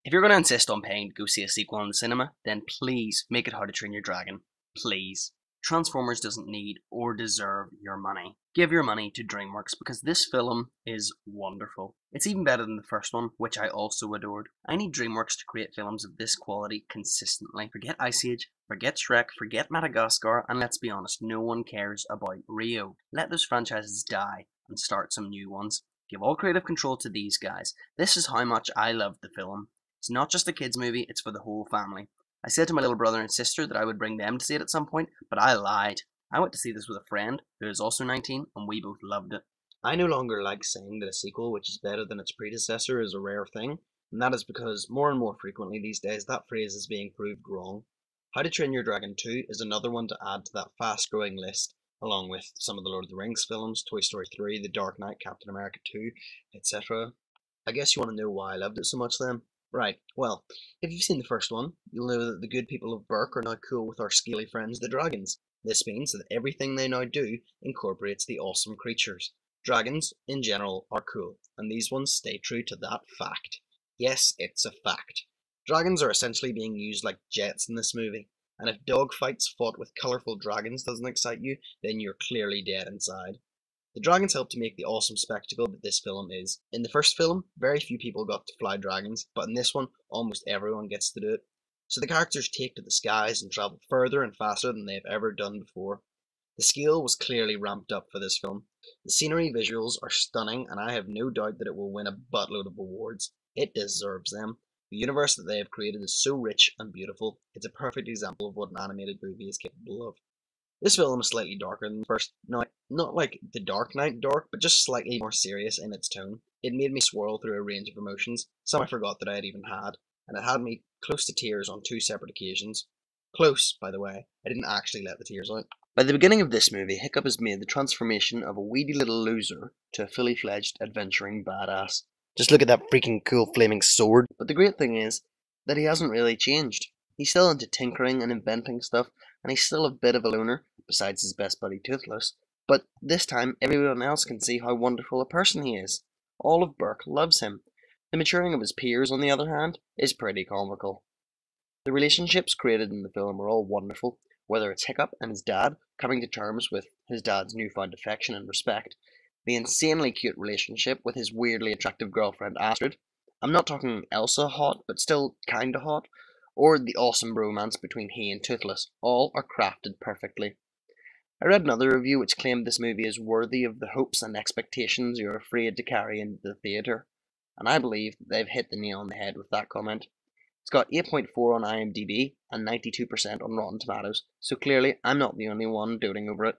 If you're going to insist on paying to go see a sequel in the cinema, then please make it How to Train Your Dragon. Please. Transformers doesn't need or deserve your money. Give your money to DreamWorks because this film is wonderful. It's even better than the first one, which I also adored. I need DreamWorks to create films of this quality consistently. Forget Ice Age, forget Shrek, forget Madagascar, and let's be honest, no one cares about Rio. Let those franchises die and start some new ones. Give all creative control to these guys. This is how much I loved the film. It's not just a kids movie, it's for the whole family. I said to my little brother and sister that I would bring them to see it at some point, but I lied. I went to see this with a friend who is also 19, and we both loved it. I no longer like saying that a sequel which is better than its predecessor is a rare thing, and that is because more and more frequently these days that phrase is being proved wrong. How to Train Your Dragon 2 is another one to add to that fast-growing list, along with some of the Lord of the Rings films, Toy Story 3, The Dark Knight, Captain America 2, etc. I guess you want to know why I loved it so much then? Right, well, if you've seen the first one, you'll know that the good people of Berk are now cool with our scaly friends, the dragons. This means that everything they now do incorporates the awesome creatures. Dragons, in general, are cool, and these ones stay true to that fact. Yes, it's a fact. Dragons are essentially being used like jets in this movie, and if dogfights fought with colourful dragons doesn't excite you, then you're clearly dead inside. The dragons help to make the awesome spectacle that this film is. In the first film, very few people got to fly dragons, but in this one, almost everyone gets to do it. So the characters take to the skies and travel further and faster than they've ever done before. The scale was clearly ramped up for this film. The scenery visuals are stunning, and I have no doubt that it will win a buttload of awards. It deserves them. The universe that they have created is so rich and beautiful, it's a perfect example of what an animated movie is capable of. This film is slightly darker than the first. Now, not like The Dark Knight dark, but just slightly more serious in its tone. It made me swirl through a range of emotions, some I forgot that I had even had, and it had me close to tears on two separate occasions. Close, by the way. I didn't actually let the tears out. By the beginning of this movie, Hiccup has made the transformation of a weedy little loser to a fully fledged adventuring badass. Just look at that freaking cool flaming sword. But the great thing is that he hasn't really changed. He's still into tinkering and inventing stuff, and he's still a bit of a loner, besides his best buddy Toothless. But this time, everyone else can see how wonderful a person he is. All of Berk loves him. The maturing of his peers, on the other hand, is pretty comical. The relationships created in the film are all wonderful, whether it's Hiccup and his dad coming to terms with his dad's newfound affection and respect, the insanely cute relationship with his weirdly attractive girlfriend Astrid. I'm not talking Elsa hot, but still kinda hot, or the awesome bromance between he and Toothless. All are crafted perfectly. I read another review which claimed this movie is worthy of the hopes and expectations you're afraid to carry into the theatre, and I believe that they've hit the nail on the head with that comment. It's got 8.4 on IMDb and 92% on Rotten Tomatoes, so clearly I'm not the only one doting over it.